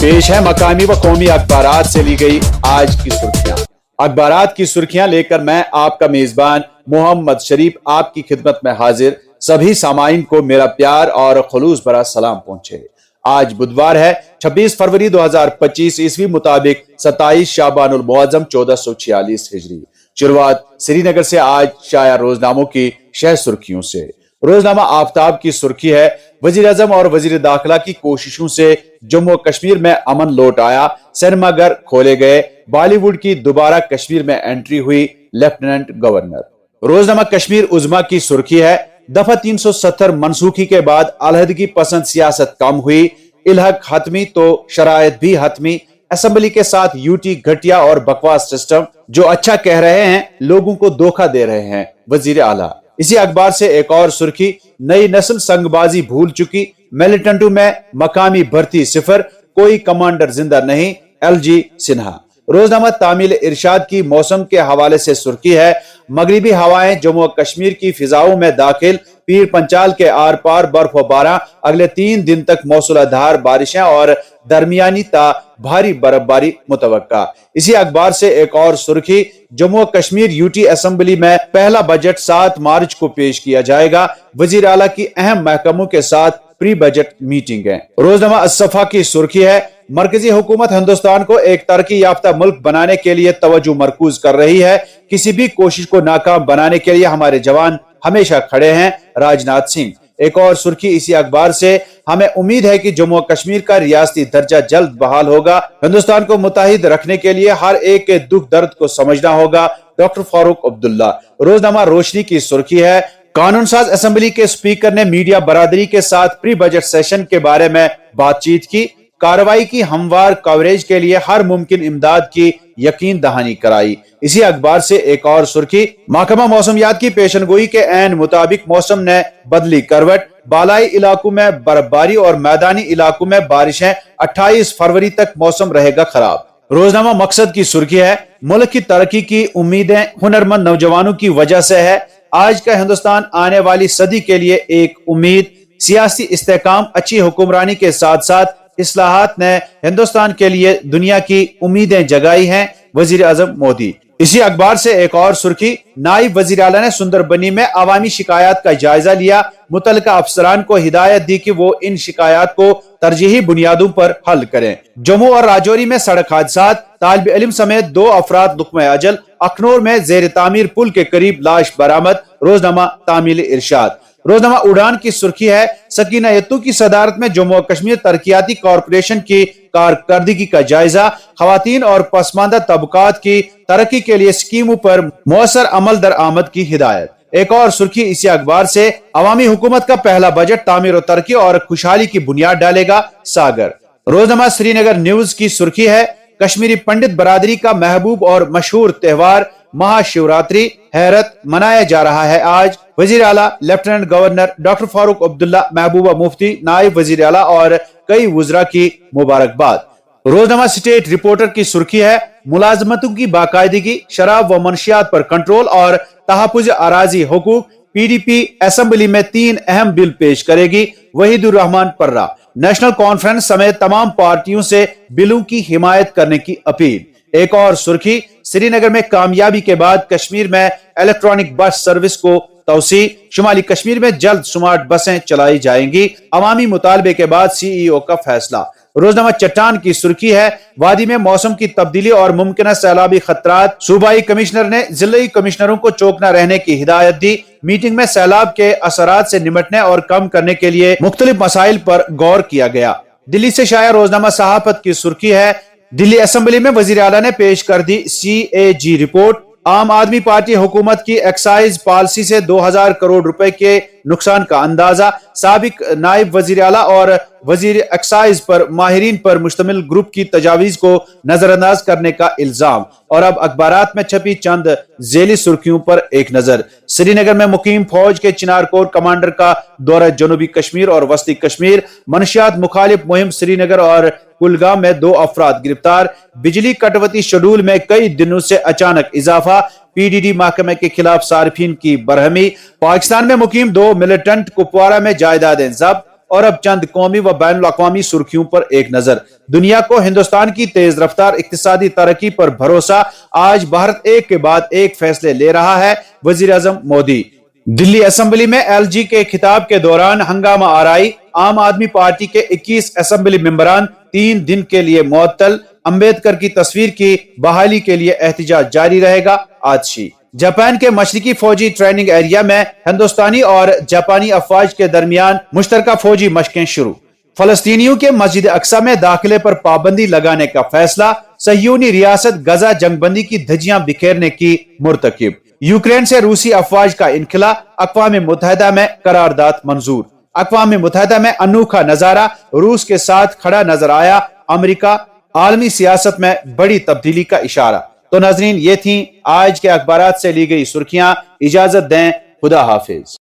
पेश है मकामी व कौमी अखबारात से ली गई आज की सुर्खियां। अखबारात की सुर्खियां लेकर मैं आपका मेजबान मोहम्मद शरीफ आपकी खिदमत में हाजिर। सभी सामाइन को मेरा प्यार और खुलूस भरा सलाम पहुंचे। आज बुधवार है 26 फरवरी 2025 ईस्वी मुताबिक 27 शाबानुल मुअज्जम 1446 हिजरी। शुरुआत श्रीनगर से आज शाया रोजनामों की शह सुर्खियों से। रोजनामा आफ्ताब की सुर्खी है, वजीर आजम और वजीर दाखिला की कोशिशों से जम्मू कश्मीर में अमन लौट आया, सिनेमाघर खोले गए, बॉलीवुड की दोबारा कश्मीर में एंट्री हुई, लेफ्टिनेंट गवर्नर। रोजनामा कश्मीर उजमा की सुर्खी है, दफा 370 मनसूखी के बाद अलहदगी पसंद सियासत कम हुई, इल्हक हतमी तो शरायत भी हतमी, असेंबली के साथ यूटी घटिया और बकवास सिस्टम, जो अच्छा कह रहे हैं लोगों को धोखा दे रहे हैं, वजीर आला। इसी अखबार से एक और सुर्खी, नई नस्ल संगबाजी भूल चुकी, मिलिटेंटों में मकामी भर्ती सिफर, कोई कमांडर जिंदा नहीं, एलजी सिन्हा। रोजनामा तामील इरशाद की मौसम के हवाले से सुर्खी है, मगरिबी हवाएं जम्मू कश्मीर की फिजाओं में दाखिल, पीर पंचाल के आर पार बर्फ व बारिश, अगले 3 दिन तक मौसलाधार बारिशें और दरमियानी ता भारी बर्फबारी मुतवक्का। इसी अखबार से एक और सुर्खी, जम्मू कश्मीर यूटी असेंबली में पहला बजट 7 मार्च को पेश किया जाएगा, वजीर आला की अहम महकमों के साथ प्री बजट मीटिंग है। रोजनामा असफा की सुर्खी है, मरकजी हुकूमत हिंदुस्तान को एक तरक्की याफ्ता मुल्क बनाने के लिए तवज्जो मरकूज कर रही है, किसी भी कोशिश को नाकाम बनाने के लिए हमारे जवान हमेशा खड़े हैं, राजनाथ सिंह। एक और सुर्खी इसी अखबार से, हमें उम्मीद है कि जम्मू कश्मीर का रियासती दर्जा जल्द बहाल होगा, हिंदुस्तान को मुत्तहिद रखने के लिए हर एक के दुख दर्द को समझना होगा, डॉक्टर फारूक अब्दुल्ला। रोजनामा रोशनी की सुर्खी है, कानून साज असेंबली के स्पीकर ने मीडिया बरादरी के साथ प्री बजट सेशन के बारे में बातचीत की, कार्रवाई की हमवार कवरेज के लिए हर मुमकिन इमदाद की यकीन दहानी कराई। इसी अखबार से एक और सुर्खी, महकमा मौसमियात की पेशनगोई के ऐन मुताबिक मौसम ने बदली करवट, बालाई इलाकों में बर्फबारी और मैदानी इलाकों में बारिशें, 28 फरवरी तक मौसम रहेगा खराब। रोजनामा मकसद की सुर्खी है, मुल्क की तरक्की की उम्मीदें हुनरमंद नौजवानों की वजह से है, आज का हिंदुस्तान आने वाली सदी के लिए एक उम्मीद, सियासी इस्तेकाम, अच्छी हुक्मरानी के साथ साथ इस्लाहात ने हिंदुस्तान के लिए दुनिया की उम्मीदें जगाई हैं, वजीर आजम मोदी। इसी अखबार से एक और सुर्खी, नायब वजीर आला ने सुंदरबनी में अवामी शिकायत का जायजा लिया, मुतल्लिका अफसरान को हिदायत दी कि वो इन शिकायत को तरजीही बुनियादों पर हल करें। जम्मू और राजौरी में सड़क हादसा, तालिब इल्म समेत 2 अफराद लुक्मे अजल, अखनूर में जेर तामीर पुल के करीब लाश बरामद। रोजनामा तामील इरशाद। रोजनामा उड़ान की सुर्खी है, सकीना यत्तू की सदारत में जम्मू कश्मीर तरक्याती कॉरपोरेशन की कारकर्दगी का जायजा, खवातीन और पसमानदा तबकात की तरक्की के लिए स्कीमों पर मौसर अमल दरआमद की हिदायत। एक और सुर्खी इसी अखबार से, अवामी हुकूमत का पहला बजट तामीर और तरक्की और खुशहाली की बुनियाद डालेगा, सागर। रोजनामा श्रीनगर न्यूज की सुर्खी है, कश्मीरी पंडित बरादरी का महबूब और मशहूर त्योहार महाशिवरात्रि हैरत मनाया जा रहा है आज, वजीर आला, lieutenant governor doctor Farooq Abdullah, Mehbooba Mufti, नायब वजीर आला और कई वुज़रा की मुबारकबाद। रोजनामा स्टेट रिपोर्टर की सुर्खी है, मुलाजमतों की बाकायदगी, शराब व मनशियात पर कंट्रोल और तहफ़्फ़ुज़ अराज़ी हुकूक, पीडीपी असेंबली में 3 अहम बिल पेश करेगी, वहीदुर रहमान पर्रा। नेशनल कॉन्फ्रेंस समेत तमाम पार्टियों से बिलों की हिमायत करने की अपील। एक और सुर्खी, श्रीनगर में कामयाबी के बाद कश्मीर में इलेक्ट्रॉनिक बस सर्विस को तौसी, शुमाली कश्मीर में जल्द स्मार्ट बसें चलाई जाएंगी, अवामी मुतालबे के बाद सीईओ का फैसला। रोजनामा चट्टान की सुर्खी है, वादी में मौसम की तब्दीली और मुमकिन सैलाबी खतरात, सूबाई कमिश्नर ने जिलाई कमिश्नरों को चौकना रहने की हिदायत दी, मीटिंग में सैलाब के असरात से निपटने और कम करने के लिए मुख्तलिफ मसाइल पर गौर किया गया। दिल्ली से शाया रोजनामा सहाफत की सुर्खी है, दिल्ली असेंबली में वजीर आला ने पेश कर दी CAG रिपोर्ट, आम आदमी पार्टी हुकूमत की एक्साइज पॉलिसी से 2000 करोड़ रुपए के नुकसान का अंदाजा, साबिक नायब वजीर आला और वजीर एक्साइज पर माहिरीन पर मुश्तमिल ग्रुप की तजावीज को नजरअंदाज करने का इल्जाम। और अब अखबारात में छपी चंद जेली सुर्खियों पर एक नजर। श्रीनगर में मुकीम फौज के चिनार कोर कमांडर का दौरा जनूबी कश्मीर और वस्ती कश्मीर, मनशियात मुखालिफ मुहिम श्रीनगर और कुलगाम में 2 अफराद गिरफ्तार, बिजली कटौती शेड्यूल में कई दिनों से अचानक इजाफा, पीडीडी महकमे के खिलाफ सार्फिन की बरहमी, पाकिस्तान में मुकीम 2 मिलिटेंट कुपवारा में जायदादें जब्त اور اب چند قومی و بین الاقوامی سرخیوں پر ایک نظر۔ دنیا کو ہندوستان کی تیز رفتار اقتصادی ترقی پر بھروسہ، آج بھارت ایک کے بعد ایک فیصلے لے رہا ہے۔ وزیر اعظم مودی۔ دلی اسمبلی میں ایل جی کے خطاب کے دوران ہنگامہ آرائی، عام آدمی پارٹی کے 21 اسمبلی ممبران 3 دن کے لیے معطل، امبیڈکر کی تصویر کی بحالی کے لیے احتجاج جاری رہے گا، آتشی۔ جاپان کے مشرقی فوجی ٹریننگ ایریا میں ہندوستانی اور جاپانی افواج کے درمیان مشترکہ فوجی مشقیں شروع۔ فلسطینیوں کے مسجد اقصی میں داخلے پر پابندی لگانے کا فیصلہ، صہیونی ریاست غزہ جنگ بندی کی دھجیاں بکھیرنے کی مرتکب۔ یوکرین سے روسی افواج کا انخلا، اقوام متحدہ میں قرارداد منظور۔ اقوام متحدہ میں انوکھا نظارہ، روس کے ساتھ کھڑا نظر آیا امریکہ، عالمی سیاست میں بڑی تبدیلی کا اشارہ۔ تو ناظرین، یہ تھیں آج کے اخبارات سے لی گئی سرخیاں۔ اجازت دیں، خدا حافظ۔